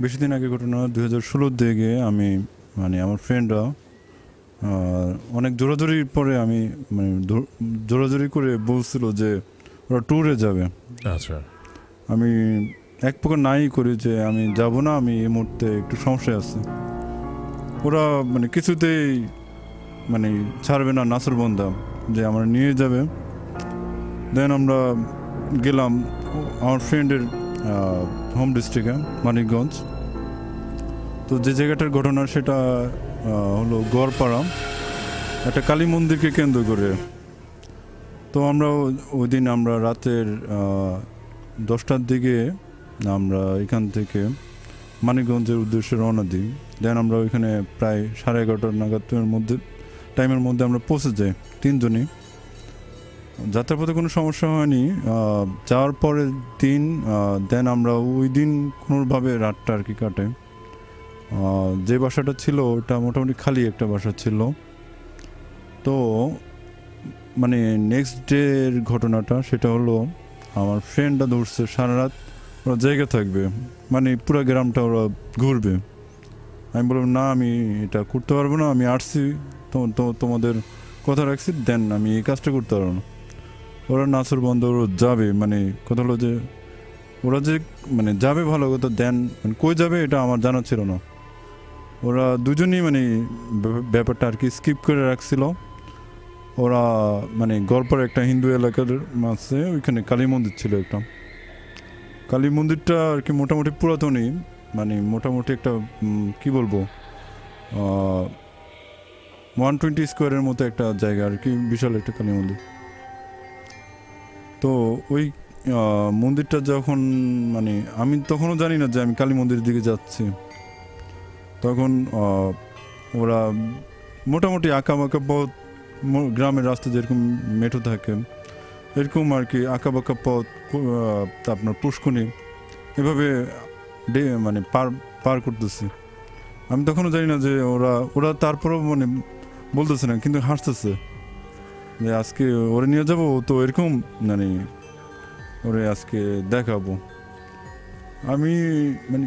বেশি দিন আগে ঘটনা 2016 দিকে আমি মানে আমার ফ্রেন্ডরা অনেক জোরাজোরির পরে আমি মানে জোরাজোরি করে বলছিল যে ওরা ট্যুরে যাবে। আচ্ছা। আমি এক প্রকার নাই করি যে আমি যাব না, আমি এই মুহূর্তে একটু সমস্যায় আছে। ওরা মানে কিছুতেই মানে ছাড়বে না নাসরবন্দা, যে আমরা নিয়ে যাবে। দেন আমরা গেলাম আমার ফ্রেন্ডের হোম ডিস্ট্রিক্টে মানিকগঞ্জ। তো যে জায়গাটার ঘটনা সেটা হলো গড়পাড়া, একটা কালী মন্দিরকে কেন্দ্র করে। তো আমরা ওই দিন আমরা রাতের 10টার দিকে আমরা এখান থেকে মানিকগঞ্জের উদ্দেশ্যে রওনা দিই। দেন আমরা ওইখানে প্রায় 11:30 নাগাদের মধ্যে টাইমের মধ্যে আমরা পৌঁছে যাই তিনজনই। যাত্রার পথে কোনো সমস্যা হয়নি। যাওয়ার পরের দিন দেন আমরা ওই দিন কোনোভাবে রাতটা আর কি কাটে। যে বাসাটা ছিল ওটা মোটামুটি খালি একটা বাসা ছিল। তো মানে নেক্সট ডের ঘটনাটা সেটা হলো আমার ফ্রেন্ডরা ধরছে সারা রাত ওরা জায়গা থাকবে, মানে পুরো গ্রামটা ওরা ঘুরবে। আমি বললাম না, আমি এটা করতে পারবো না, আমি আসছি তো তোমাদের কথা রাখছি, দেন আমি এই কাজটা করতে পারবো না। ওরা নাচর বন্ধ, ওরা যাবে, মানে কথা হলো যে ওরা যে মানে যাবে ভালো কথা, দেন মানে কই যাবে এটা আমার জানা ছিল না। ওরা দুজনেই মানে ব্যাপারটা আর কি স্কিপ করে রাখছিল। ওরা মানে গড়পাড়া একটা হিন্দু এলাকার মাঝে ওইখানে কালী মন্দির ছিল একটা। কালী মন্দিরটা আর কি মোটামুটি পুরাতনই, মানে মোটামুটি একটা কি বলবো 120 স্কোয়ারের মতো একটা জায়গা আর কি, বিশাল একটা কালী মন্দির। তো ওই মন্দিরটা যখন মানে আমি তখনও জানি না যে আমি কালী মন্দিরের দিকে যাচ্ছি। তখন ওরা মোটামুটি আঁকাবাঁকা পথ, গ্রামের রাস্তা যেরকম মেঠো থাকে এরকম আর কি আঁকাবাঁকা পথ, আপনার পুষ্কুনি এভাবে মানে পার করতেছি। আমি তখনও জানি না যে ওরা ওরা তারপরেও মানে বলতেছে না, কিন্তু হাসতেছে যে আজকে ওরে নিয়ে যাবো, তো এরকম মানে ওরে আজকে দেখাবো। আমি মানে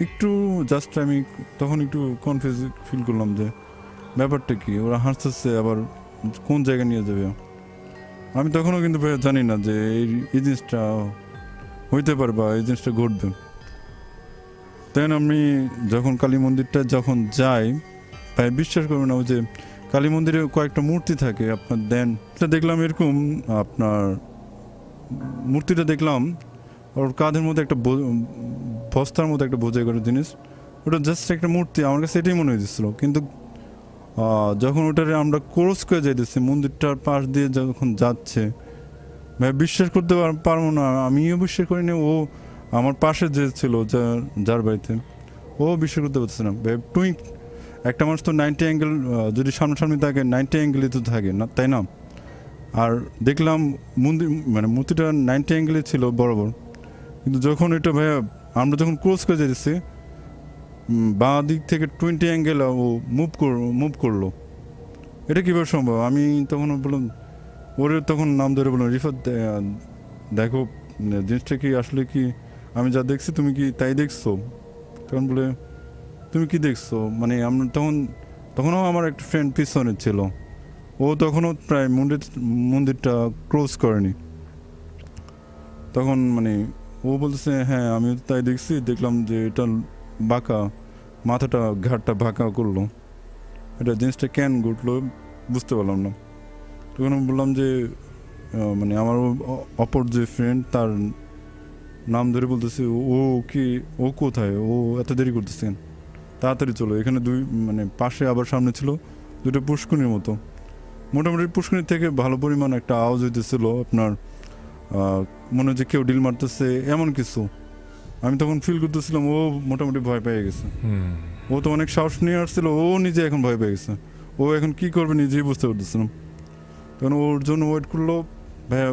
একটু জাস্ট আমি তখন একটু কনফিউজ ফিল করলাম যে ব্যাপারটা কি, ওরা হাসতেছে আবার কোন জায়গায় নিয়ে যাবে। আমি তখনও কিন্তু জানি না যে এই জিনিসটা হইতে পারে বা এই জিনিসটা ঘটবে। দেন আমি যখন কালী মন্দিরটা যখন যাই, তাই বিশ্বাস করবেন না, ওই যে কালী মন্দিরে কয়েকটা মূর্তি থাকে আপনার, দেন দেখলাম এরকম আপনার মূর্তিটা দেখলাম ওর কাঁধের মধ্যে একটা বস্তার মধ্যে একটা বোঝাই করার জিনিস, ওটা জাস্ট একটা মূর্তি, আমার কাছে এটাই মনে হয়েছিল। কিন্তু যখন ওটারে আমরা ক্রস করে যাইতেছি মন্দিরটার পাশ দিয়ে যখন যাচ্ছে, ভাই বিশ্বাস করতে পারবো না, আমিও বিশ্বাস করিনি, ও আমার পাশে যে ছিল যার বাড়িতে ও বিশ্বাস করতে পারছে না। ভাই একটা মানুষ তো 90 অ্যাঙ্গেল যদি সামনাসামনি থাকে 90 অ্যাঙ্গেলে তো থাকে না, তাই না? আর দেখলাম মানে মূর্তিটা 90 অ্যাঙ্গেলে ছিল বরাবর, কিন্তু যখন এটা ভাইয়া আমরা যখন ক্রস করে যেতেছি বাঁ দিক থেকে 20 অ্যাঙ্গেল ও মুভ করলো। এটা কীভাবে সম্ভব? আমি তখন বললাম ওরে, তখন নাম ধরে বললাম রিফাত দেখো জিনিসটা কি আসলে কি আমি যা দেখছি তুমি কি তাই দেখছো? তখন বলে তুমি কি দেখছো? মানে আমরা তখনও আমার একটা ফ্রেন্ড পিছনে ছিল, ও তখনও প্রায় মন্দিরটা ক্লোজ করেনি। তখন মানে ও বলতেছে হ্যাঁ আমি তাই দেখলাম যে এটা বাঁকা, মাথাটা ঘাটটা বাঁকা করলো, এটা জিনিসটা কেন ঘটলো বুঝতে পারলাম না। তখন আমি বললাম যে মানে আমার অপর যে ফ্রেন্ড তার নাম ধরে বলতেছে ও কোথায়, ও এত দেরি করতেছে, তাড়াতাড়ি চলো, এখানে মানে পাশে আবার সামনে ছিল দুটো পুষ্কুনির মতো, মোটামুটি পুষ্কুনির থেকে ভালো পরিমাণ একটা আওয়াজ হইতেছিল আপনার, মনে হচ্ছে কেউ ডিল মারতেছে এমন কিছু। আমি তখন ফিল করতেছিলাম ও মোটামুটি ভয় পেয়ে গেছে। ও তো অনেক সাহস নিয়ে আসছিল, ও নিজে এখন ভয় পেয়ে গেছে, ও এখন কি করবে নিজেই বুঝতে পারতেছিলাম। তখন ওর জন্য ওয়েট করলো ভাইয়া।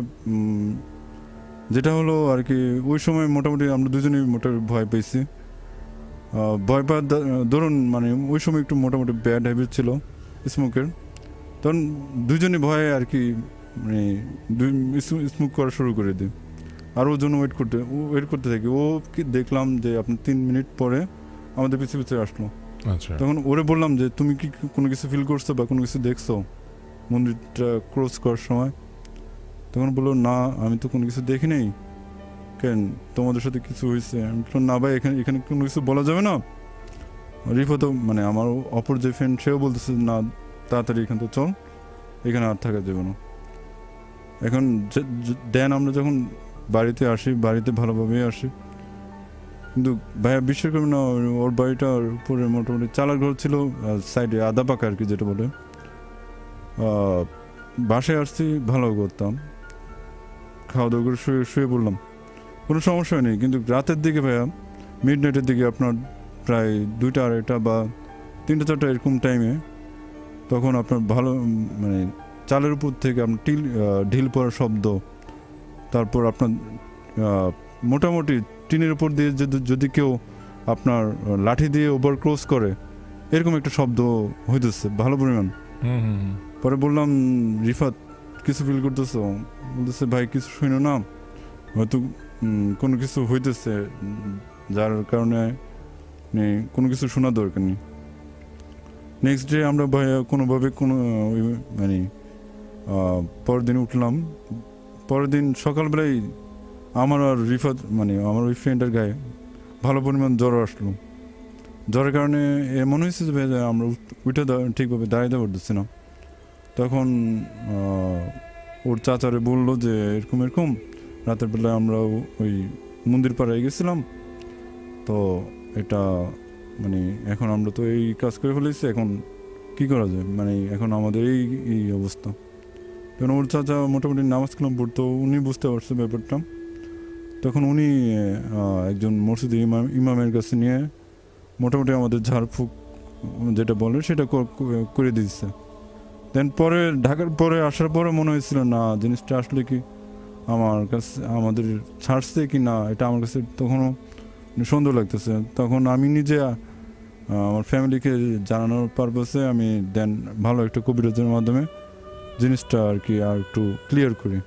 যেটা হলো আর কি ওই সময় মোটামুটি আমরা দুজনেই মোটামুটি ভয় পেয়েছি। ভয় পাওয়ার ধরুন মানে ওই সময় একটু মোটামুটি ব্যাড হ্যাবিট ছিল স্মোকের, তখন দুজনে ভয়ে আর কি মানে স্মোক করা শুরু করে দিই। আর ওর জন্য ওয়েট করতে থাকি। ও কি দেখলাম যে আপনি 3 মিনিট পরে আমাদের পিছু পিছু আসলো। আচ্ছা, তখন ওরে বললাম যে তুমি কি কোনো কিছু ফিল করছো বা কোনো কিছু দেখছো মন্দিরটা ক্রস করার সময়? তখন বললো না, আমি তো কোনো কিছু দেখি নাই। কেন, তোমাদের সাথে কিছু হয়েছে? আমি বললাম না ভাই, এখানে কোনো কিছু বলা যাবে না। রিফা তো মানে আমার অপর যে ফ্রেন্ড, সেও বলতেছে না তাড়াতাড়ি এখান থেকে চল, এখানে আর থাকা যাবে না। এখন দেন আমরা যখন বাড়িতে আসি, বাড়িতে ভালোভাবেই আসি, কিন্তু ভাইয়া বিশ্বাস করবেন না, ওর বাড়িটার উপরে মোটামুটি চালার ঘর ছিল, সাইডে আদা পাকা আর কি যেটা বলে। বাসায় আসছি, ভালো করতাম, খাওয়া দাওয়া করে শুয়ে পড়লাম, কোনো সমস্যা নেই। কিন্তু রাতের দিকে ভাইয়া, মিড নাইটের দিকে আপনার প্রায় 2টা 2:30 বা 3টা 4টা এরকম টাইমে, তখন আপনার ভালো মানে চালের উপর থেকে আপনার ঢিল পড়ার শব্দ, তারপর আপনার মোটামুটি টিনের উপর দিয়ে যদি কেউ আপনার লাঠি দিয়ে ওভার ক্লোজ করে, এরকম একটা শব্দ হইতেছে ভালো পরিমাণ। পরে বললাম রিফাত কিছু ফিল করতেছো? বলতেছে ভাই কিছু শুনো না, হয়তো কোনো কিছু হইতেছে, যার কারণে কোনো কিছু শোনা দরকার নেই। নেক্সট ডে আমরা ভাইয়া কোনোভাবে মানে পরের দিন উঠলাম। পরের দিন সকালবেলায় আমার আর রিফাত মানে আমার ওই ফ্রেন্ডের গায়ে ভালো পরিমাণ জ্বর আসলো। জ্বরের কারণে মনে হয়েছে যে ভাই আমরা উঠে ঠিকভাবে দাঁড়াইতে পারতেছি না। তখন ওর চাচারে বললো যে এরকম এরকম রাতের বেলায় আমরা ওই মন্দির পাড়ায় গেছিলাম, তো এটা মানে এখন আমরা তো এই কাজ করে ফেলেছি, এখন কি করা যায়, মানে এখন আমাদের এই অবস্থা। তখন ওর চাচা মোটামুটি নামাজ কালাম পড়তো, উনি বুঝতে পারছে ব্যাপারটা। তখন উনি একজন মসজিদে ইমামের কাছে নিয়ে মোটামুটি আমাদের ঝাড়ফুঁক যেটা বলে সেটা করে দিচ্ছে। দেন পরে ঢাকার পরে আসার পরে মনে হয়েছিল না জিনিসটা আসলে কি আমার কাছে আমাদের ছাড়ছে কি না, এটা আমার কাছে তখনও সন্দেহ লাগতেছে। তখন আমি নিজে আমার ফ্যামিলিকে জানানোর পারপাসে আমি দেন ভালো একটা কবিরাজের মাধ্যমে জিনিসটা আর কি আর একটু ক্লিয়ার করি।